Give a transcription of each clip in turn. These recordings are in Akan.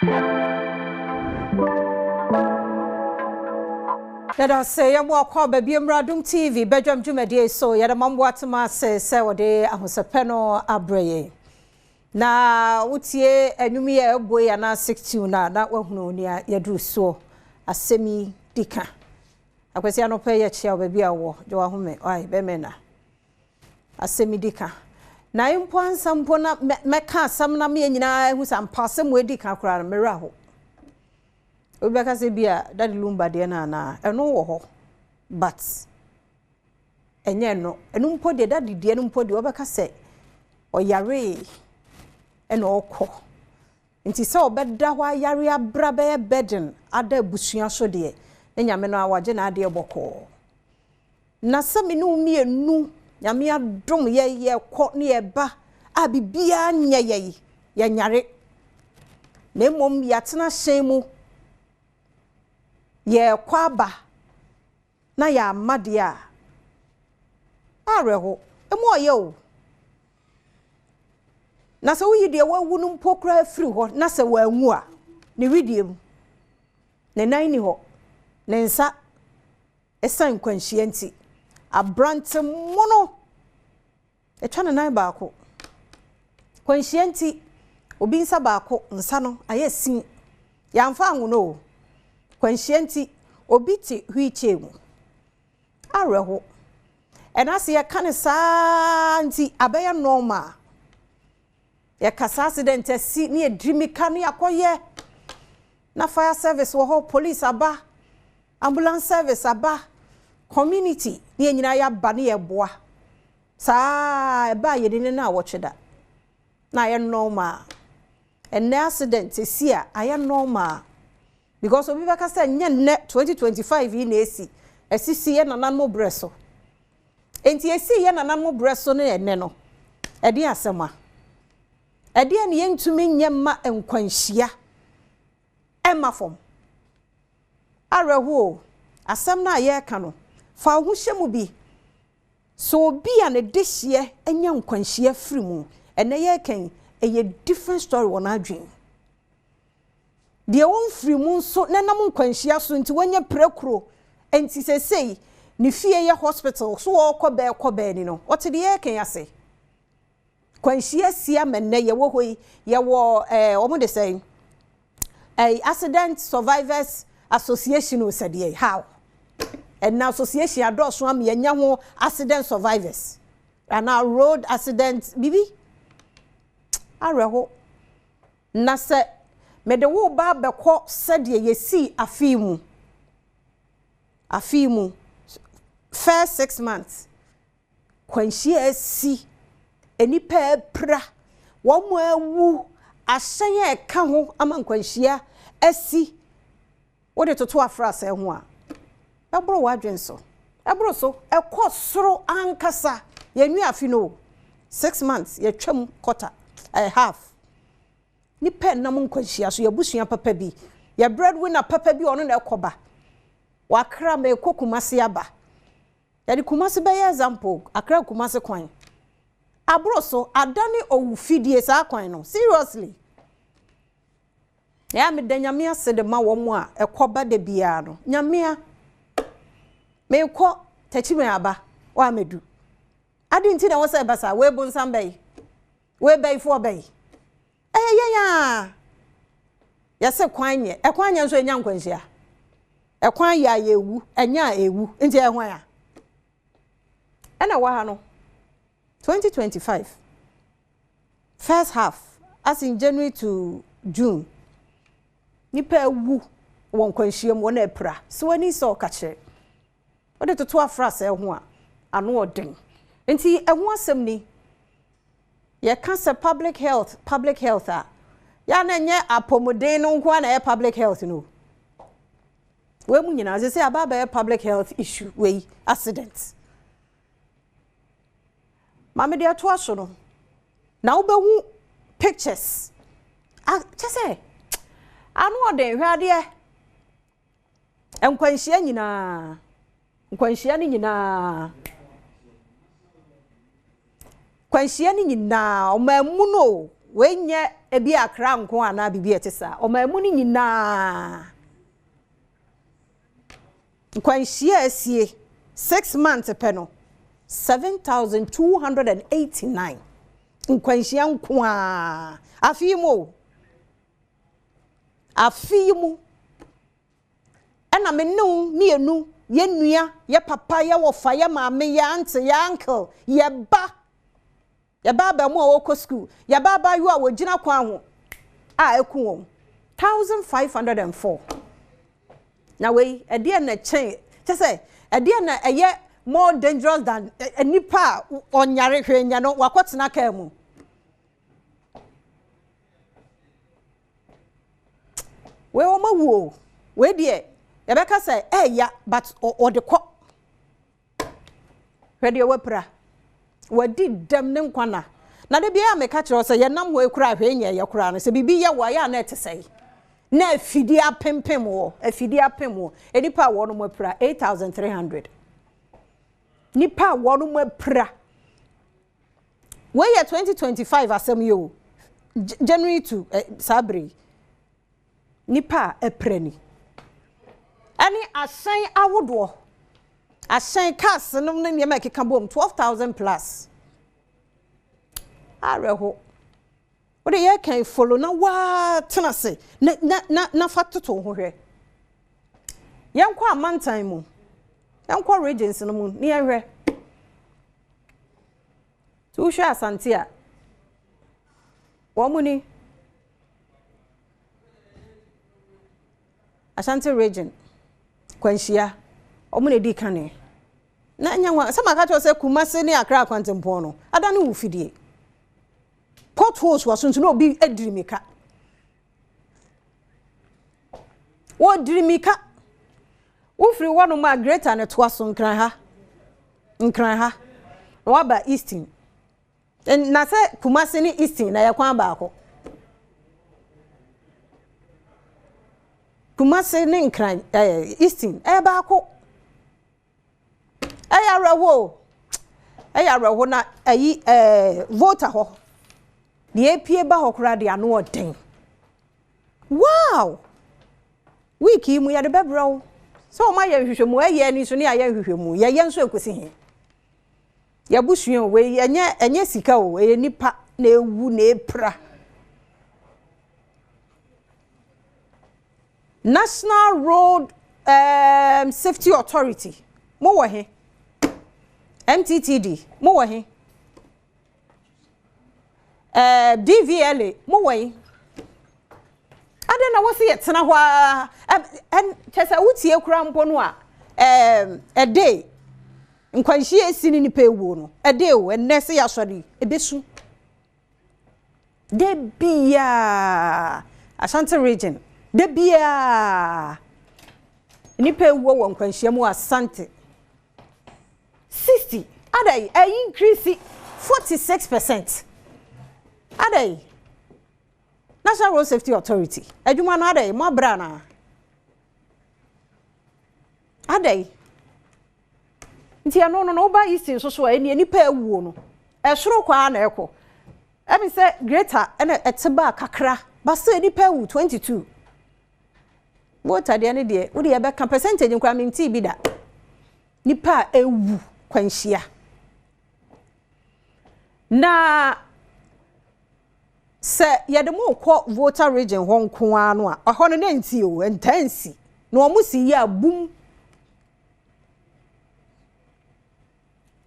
Let us say, I'm walking baby Adom TV, bedroom Jumedi, so yet a mum watama says, Sawade, and was a penno abraye. Na, what's ye, a new year boy, and I 16 now, that one no near ye drew so a semi dicker. I was no pay a chair, baby, I war, do a home, I, bemena. A semi dicker. Na impon some pona meka some na me nyina hu sam passem we dicker kra meraho. Obeka se bia daddy lumba de na eno wo ho but enye no enu mpo de daddy de enu mpo de obeka se oyare eno okọ nti se obeda ho ayare abra be burden ada busua so de enyame no awaje na ade boko na se me no mi enu nyame adom ye kọ ne eba abibia nya ye nyare na mom yatena hyen ye kwaba na ya amade a areho emo ye o na se wuyi de wawu no mpokra afiri ho na se wanwu a ne widiem ne nan ni ho ne nsa esan kwanhie nti abrante mono etwa ne nan baako kwanhie nti obi nsa baako nsa no ayesin yamfa anwono kwanshienti obiti hwichemu areho enase ye kane saa nti abeya normal ye kasa accident asi ne edrimika ne akoye na fire service wo ho police aba ambulance service aba community ne nyina ya ba ne ye boa saa eba ye ne na wocheda na ye normal ene accident asi a aye normal because obi baka say nye 2025 yi na esisi ye nanan mo breso enti esi ye nanan mo breso ne ene no ede asema ede ne yentumi nyema enkwanhia emafom areho asem na ye ka no fa ho hyemu bi so obi a ne dehye enya nkwanhia firi mu ene ye kan eye different story wona adwen de won firi mu so nenam nkwanhia so nti wonye prekuro enti sesei ni fie ye hospital so wo be ni no what de ye kan ase kwanhia sia menne ye wo hoi ye wo omo de say accident survivors association o said ye how and now association adoso am ye nya ho accident survivors and now road accident bibi areho na se mede wo ba bekọ sede yesi afimu first 6 months kwanhia asi enipa pra wo mo awu ahyen ka ho ama kwanhia asi wo de toto afrase ho a ebro wadwen so ebro so ekọ ankasa yenu afi no 6 months ye twam quarter I have ni pen na mun kwanhia so yabusua papa bi ya breadwinner papa bi ono na ekoba wakra me kokumase aba ya di kumase be example akra kumase kwan abro so adani owufidie sa kwan no seriously ya me danyame ase de ma wo mu a ekoba de bia no nyame me ko tachime aba wa medu adi nti na wo se basa we bu nsam bai we bai fo bai ya se kwanye ekwanye nso enya nkwanhia ekwan ya yewu enya ewu nti ehwan ya ena wa ha no 2025 first half as in January to June nipa ewu won kwanhia mo na epra so ani so kache ode toto afrase ho a ano odin nti ehun asem ni ye cancer public health ya na nye apomodin no nko na public health no we mu nyina say ababa public health issue we accident mama de ato aso no na wo behu pictures chese anu odin hwade enkwanhia nyina nkwanhia ni nyina kwanhia ni nyina omamu no wenye ebi akra nko ana bibi etesa o ma mu ni nyina nkwanhia asie 6 months pe no 7,289 nkwanhia nko a afimu ana menu mienu ye nua ye papa ye wofa ye maame ye auntie ye uncle ye ba mu a woko school ye ba yu a wogina kwan ho a eku won 1,504 na we ede na chen che say ede na eye more dangerous than nipa onyare hwenya no wakotena ka mu we o mawu we de Rebecca say ya but or the co ready wepra wadi dem ne nkwana na de bia me ka kire say ye nam we kura hwenye ye kura no say bibi ye wa ya na etesai na afidi apempem wo enipa wo no mwepra 8,300 nipa wo no mwepra we ye 2025 asem yo January to Sabri nipa epreni ani asan awodo asan cars no ne me keka bom 12,000 plus areho what ye can follow na wa tena se na fatoto ho hwe yankwa amantan mu yankwa regions no mu ne yehwe tu hwe asante a wo mu ni Ashanti region kwanhia omune di kane na nyanwa sama ka to se Kumasi ne Accra Kwantempo no ada ne wo fidie potholes wasuntu no obi edirimika wo dirimika wo free one ma greater ne to aso nkran ha no aba eastern na se Kumasi ne eastern na yakwan ba ako Kumasi ne nkran eastern ba ako ayarewo na ayi voter ho de apie ba hokura de ano odin wow wiki mu ya de bebro so ma ya hwehwemu aye ni so ne ya hwehwemu ya ye nso ekosi he ya busuan we enye sika o e nipa na ewu na epra National Road Safety Authority mo wo he MTTD mo wo he DVLA mo wo he ada na wo se yetena ho en chese wutie kura mpo no a day nkwanhie esi ni nipa ewu no day o ennese ya sori ebesu de bia Ashanti region de bia nipa ewu wo nkwanhie mu Asante 60 adai increase 46%. Adai National Road Safety Authority adwuma no adai mo bra na adai ntia no ba east so eni nipa ewu no esoro kwa na ekọ emi se greater ena eteba kakra ba se nipa ewu 22 water de ne de wo de be ka percentage nkwa minti bi da nipa ewu kwanhia na se yedemo ko voter region ho nko anu a ho no nti o entansi na omusi ya bum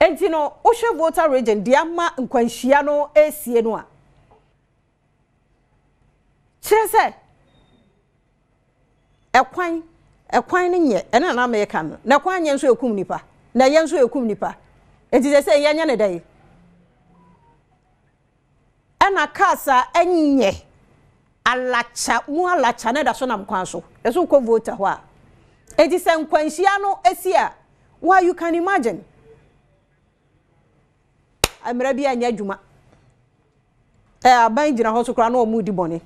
enti no ohwe voter region de ama nkwanhia no esie no a chese ekwan ne nye ena na America no na kwan nye nso ekum nipa na ye nso ekum nipa enti se ye nya ne dai ana kasa enye alacha na da so na mkwan so eso ko voter ho a enti se nkwanhia no esi a why you can imagine amra bia anya adwuma aban gina ho so kra na omu di bone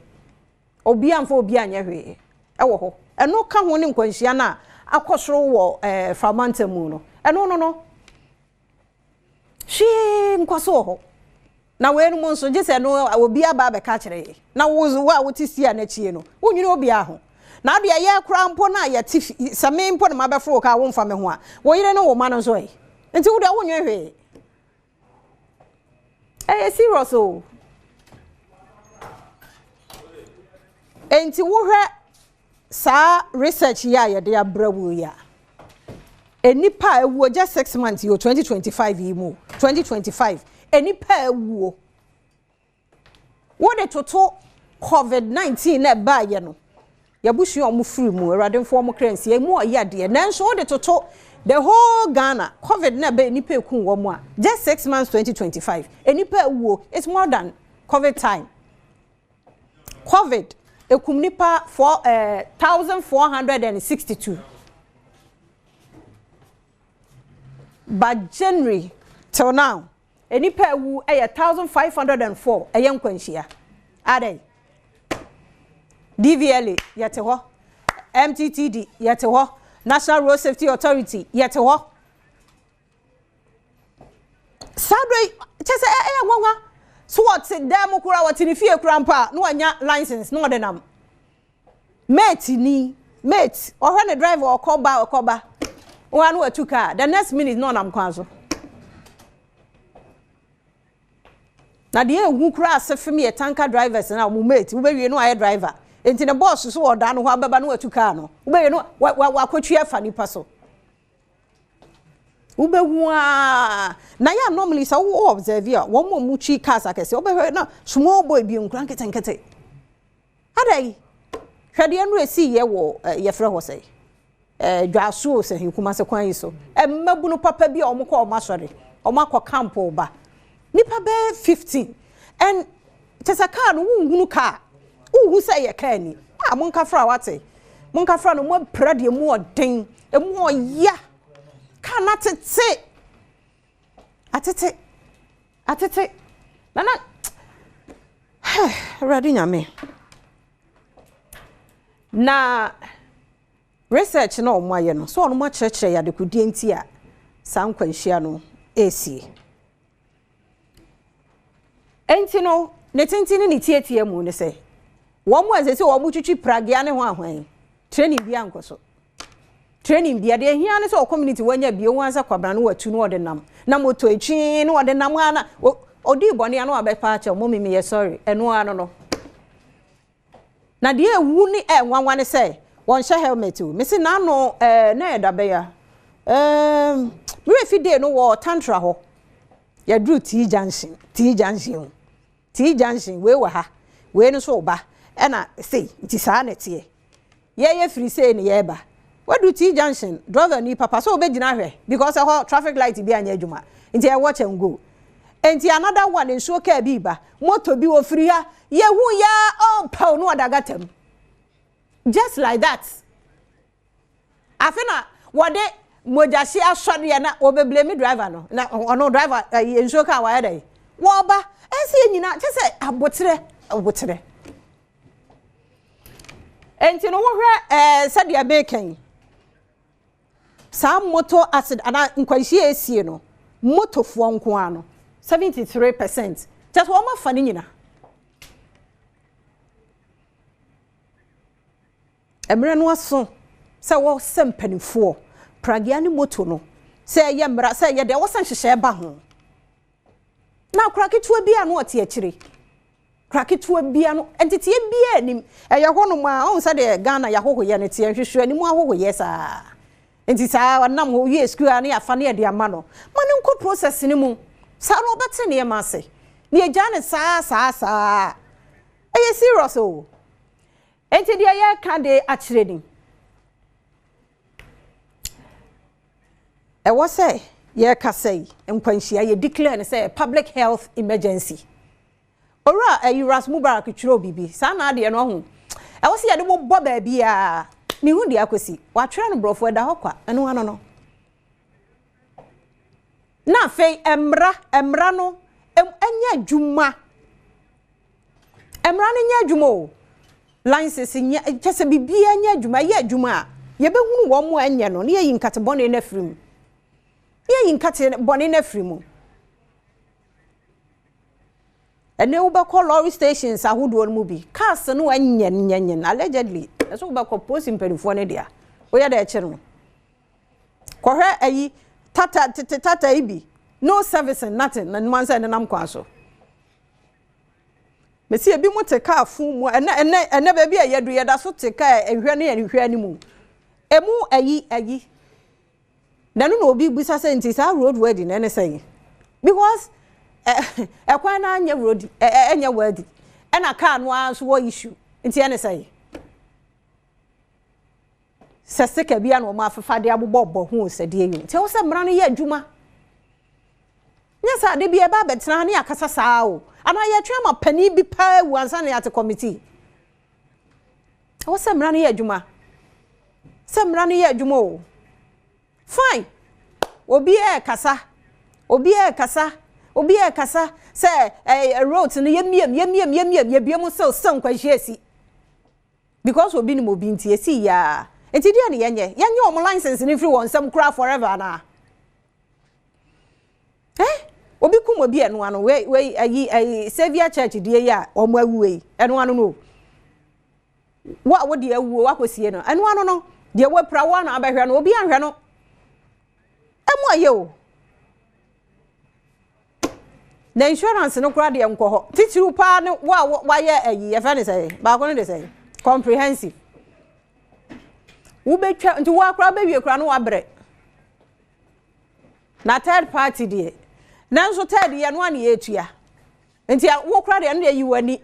obi amfa obi anya hwe ewo ho eno ka ho ne nkwanhia na akosoro wo famanta mu no eno no shi nkwaso ho na we no nso je se no obi aba be ka kire na wo wa wote sia na chie no wonyine obi aho na de ye kra mpo na ye ti same mpo na mabefro ka wo mfa me ho a wo yire no wo ma no so yi nti wo de wonwe hwe serious o enti wo hwe sa research ya ye de abrawo ya enipa ewu just 6 months yo 2025 yi mu 2025 enipa ewu wo de toto covid-19 na ba ye no yabusu omu free mu erademfo omu kransi emu oyade nanso wo de toto the whole Ghana covid na ba enipa ekun wo mu a just 6 months 2025 enipa ewu it's more than covid time covid ekum nipa 1462 by January till now enipa ewu 1504 eyenkwanhia ade DVLA yete ho MTTD yete ho National Road Safety Authority yete ho sabre chese nwanwa so what dem kura what ni fie kura mpa no anya license no de nam mate ohwe ne driver okoba one or two car the next minute no nam kwanzo na de ehu kura asefem ye tanker drivers na mo mate wo bewie no aye driver enti ne boss so oda no ho ababa no atu car no wo bewie no wa kwatwi afa nipa so wo bewu a na ya normally so wo observe ya wo mo chi cars akese wo bewe na small boy bi nkran nkete adai hwede enu esi ye wo ye frɛ ho sei dwaso se hikuma se kwan yi so emmabu no papa bi a omko omasore omakọ camp ba nipa be 15 and tesa car no wungunu car uhu se ye car ni monka fra wate monka fra no mo prade mu oden emu oya car na tete atete nana ready nyame na research na omaye no so ono ma kyerɛkyerɛ ya de kudie nti a sankwanhia no esie enti no ne tintini ne tietie mu ne sɛ wo mo azese wo mo twitwi pragia ne ho ahwan training bia nkoso training bia de hia ne sɛ community wanya bia wo ansa kwabra no watu no ode nam na moto etwi no ode nam ana odi bone ano abepa ache mo mimi ye sorry eno ano no na de ewu ni nwanwa ne sɛ won hye helmet o mesi na no na edabe ya refi day no wo tantra ho ya dru T junction we wa ha we no so ba e na sei nti saa na tie ye free say ne ye ba wadu T junction driver ni papa so obegina hwe because ho traffic light bi anya adwuma nti e watch and go enti another one nso ka bi ba moto bi wo free ha ye hu ya on paw no adagatam just like that afena wode mojashi asode na obeblame driver no na ono driver nso ka wa yedai wo ba esi nyina chese abotere enti no wo hwe sadia bacon some motor acid ana nkwanhie esie no motofo nko ano 73% just wo ma fa ni nyina emre no aso se wo sempanifo pragia ni moto no se ye mra se ye de wo san hyehyɛ ba ho na kraketua bia no ote akire kraketua bia no entity bia nim eye hono ma on se de Ghana ya hohoye ne te hwehwe ani mu ahohoye saa enti saa nam ho wie school na ya fa na de ama no ma ne nko process ni mu saa no bete ne ma se ne agya ne saa eye serious o enti dia ye ka de akire ni e wo say ye ka say nkwanhia ye declare ne say public health emergency ora Ras Mubarak twiro bibi saa na de no ho e wo say ye de bo ba bia ni hu de akosi wa twere no brofo da hokwa eno ano no na fei emra no enya dwuma emra no nya dwuma o license nya kese bibia nya dwuma ye dwuma ye behunu wo mo anya no ne ye yinkate bone na firim ye yinkate bone na firim And they will call lorry stations. I would one movie. Cars no yen allegedly. That's what about composing Perifonia. We are there, channel. Correct, a tata ibi. No service and nothing, and one side and I'm quaso. Messi a bit take car full and never be a year, that's what take care and granny moon. A moo a ye. Then no be business is our road wedding, anything. Because a quite on your road, and your word, and I can't once war issue. It's any say. Saseka biano ma for Fadia Bob, who said, dear you. Tell some running yet, Juma. Yes, I did be a babet, Nania Casasao, and I trim a penny be pie once only at a committee. Oh, some running yet, Juma. Some running yet, Jumo. Fine. Obi e kasa. Obi e kasa. Say a road in the yem ye be almost so some quasi. Because we been moving to see ya. And today the yenye license and everyone some craft forever na. Obi kum obi eno ano we a Savior Church die ya omo awuwe eno ano no. What the awu wa kosie no. Eno ano no. De we pra wa na abehwe no obi anhwe no. Emo aye o. Na insurance no kura de enko ho. Titiru pa ne wa ye ayi e fa ne say. Ba ko ne de say. Comprehensive. Ube twa nti wa kura be wie kura no wa bre. Na third party de. Nanso third ye no ane etua. Nti wo kura de no de yiwani.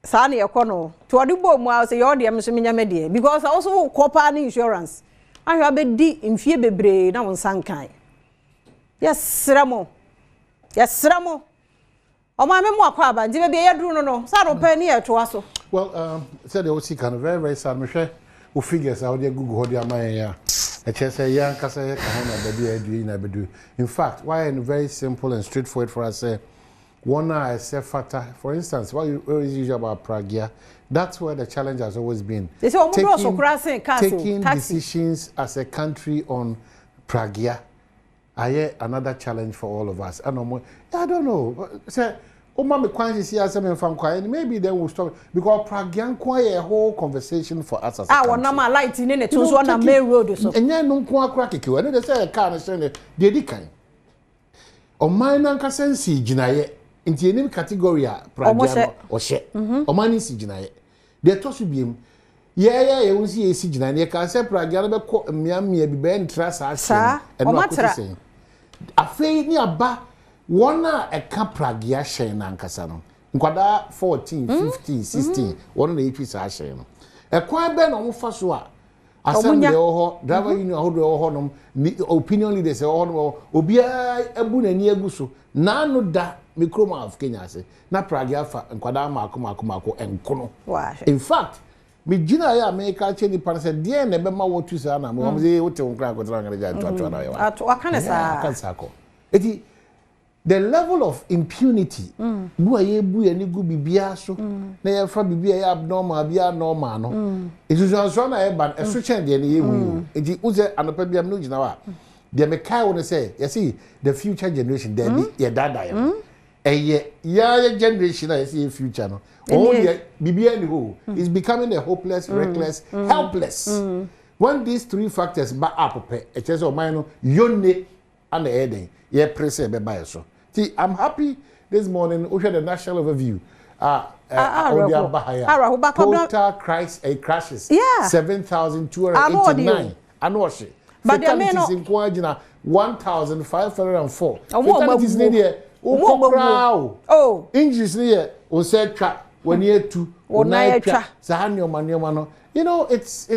Sa na ye kono. To odi bo mu a say your de mso menya me de because also corporate insurance. Ahwa be di mfie bebre na won sankan. Yes ramo. Oma me mu akwa ba nti be ye duru no. Sa no pa ni e to aso. Well, said they will see kind of very sad. Me share who figures out there Google how they are my yeah. A chess a young cassa baby. In fact, why and very simple and straightforward for us say one I say fata. For instance, what you always use about Pragia, that's where the challenge has always been. Taking decisions as a country on Pragia. I hear another challenge for all of us. I don't know. Say, oh, mommy, quite see Asem from quiet. Maybe they will stop because Pragian quite a whole conversation for us as a country. Our light in it was on a main road or so. And yeah, no crack you. And they say a car and send the kind. O mine and Cassensi Jinaye into any category Pragian or share. O mine is Jinaye. They toss you beam. Yeah, you will see a Sijina. You can say Pragian Miami be bent trust us and what saying. A fade near ba. One a Pragia Shen and Cassano. Nkwada 14, 15, 16, one of the APs are Shen. A quiet ben on Fasua. Asem de oho, driver union hold honum, opinion leaders or Obia Abun and Yagusu. Nano da Mikroma of Kenya say. Na Pragia fa and Kwada Marco and Kono. In fact, Mijina ya America cheni pan said, dear Nebema what to say, and I'm going to crack with Rangaja. The level of impunity, buaye ni gu bibia so, na ye fra bibia ya abnormal bia normal no. It is so na e ban e so chen de ye wu. Enti uze anopa bia no gina wa. De me kai won say, you see the future generation there be ye dada ye. Ye generation na see future no. Oh ye bibia ni ho is becoming a hopeless, reckless, helpless. When these three factors back up e che so man no yonne and eden ye press e be buy so. I'm happy this morning. We had a national overview. Total crashes. Yeah. 7,289. I know she. But the men in Kwajina 1,504. Fatalities near. Oh. Injuries near. On said trap. When near to. Or night trap. Sahanyo Maniomano. You know, it's.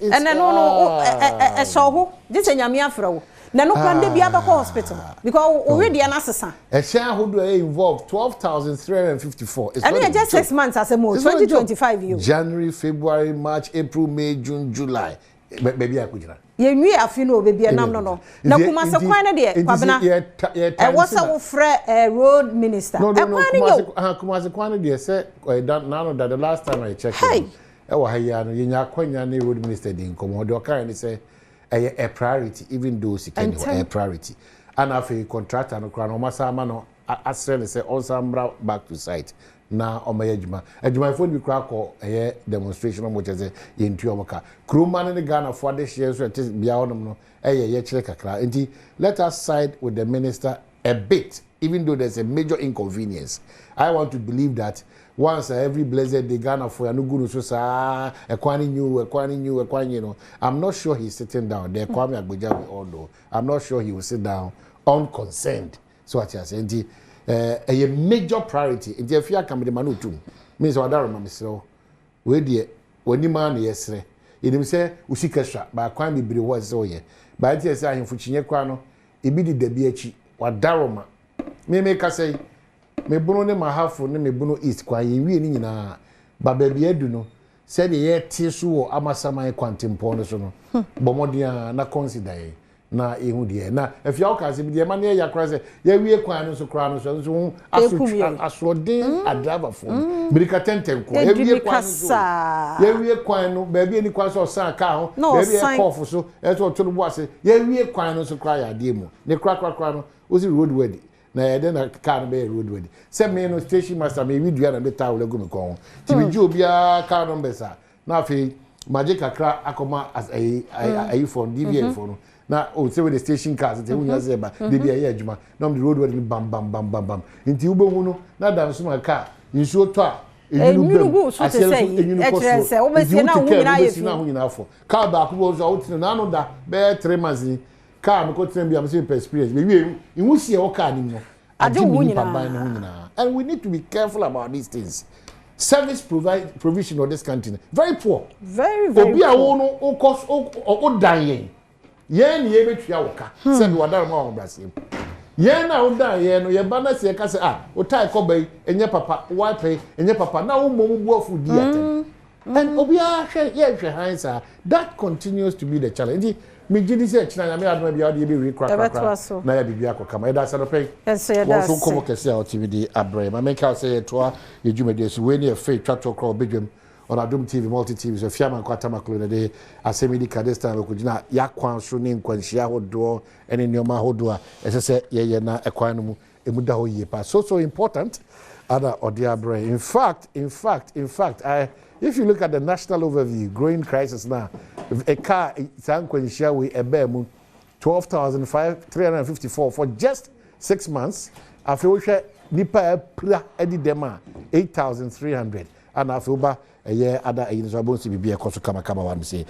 And then no. So this is Yamia Fro. Na no plan dey bia hospital because already an assassin. A shareholder involved 12,354. And just 6 months as a more 2025 year. January, February, March, April, May, June, July. Baby akujira. Ye nwi afino baby anam no. Na kuma se kwan na de kwabena. E wasa wo frɛ road minister. E kwan ni yo. Kuma se kwan na de say now that the last time I checked. E wa ha ya no ye nya kwanya na road minister din komo de o kan ni say a priority, even though she can a priority. And after contractor no crown, Masama no asrele say onsambra back to site na omayejuma ejuma fo ni kra ko demonstration mo cheze yentu omoka kroma ne Ghana for the share so bia honom no ye kire kakra enti let us side with the minister a bit even though there's a major inconvenience. I want to believe that once every blessed day Ghana for no guru so sa ekwani new I'm not sure he's sitting down there Kwame Agboja we all know. I'm not sure he will sit down unconcerned. So what you say a major priority in the afia come the manu too means what Adom mesro we dey woni man yesre enim say usikasha ba kwan bibire wo so ye ba tie say ahemfo chinye kwa no ebi di dabi achi Adom me ka say me bunu ne mahafo ne me bunu east kwa ye wie ni nyina ba ba bi adu no say de ye tie so wo amasaman kwantempo no so no bomodia na consider na ehu de na afia o ka se bi de ma ne ya kra se ya wie kwan no so kra no so asodin adrava fo birika tenten ko ya wie kwan so ya wie kwan no ba bi ni kwan so san ka ho ba bi e kof so e so to no bo ase ya wie kwan no so kra ya de mu ne kra no o si road ready na ya de na car no be road ready se me no station master me wi dua na be ta wo go me ko ti bi ju obia car no be sa na afi magic akra akoma as ai phone DVA phone na o say with the station cars te hunya zeba de bia ye adwuma na the road ready bam nti ube hu no na da so ma car nsuo to a enyinu bam so te say etrese o be sie na hu nyina ye fi na hu nyina fo car ba ko zo o tinu na no da be 3 months car me ko tinu bia me say experience be wi ihu sie o car ni mo ade hu nyina and we need to be careful about these things. Service provision of this country very poor, very obi a wo no o cost o dan yen ye betua wo ka se bi wadar ma wo brasem yen na wo dan yen no ye ba na se ka se o tai ko bai enye papa wipe enye papa na wo mom bu afu di atem and obi a hwe hansa that continues to be the challenge. Me gidi se china ya me adoma bia de be rekra na ya bibia akokama eda se no pe wo so komo kese a TV abre ma make out say to ye dwumade so we ne fe twato kro bedwam on Adom TV multi TV so fiama kwata maklo ne de Asem di kadesta ko gina ya kwan so ne nkwanhia hodo ene neoma hodo a ese se ye na ekwan no mu emuda ho ye pa so important other odia abre in fact if you look at the national overview growing crisis now a car sankwanhia we ebemu 12,354 for just 6 months after we nipa pra edi dem a 8,300 and after a year other so bibia koso kama wan say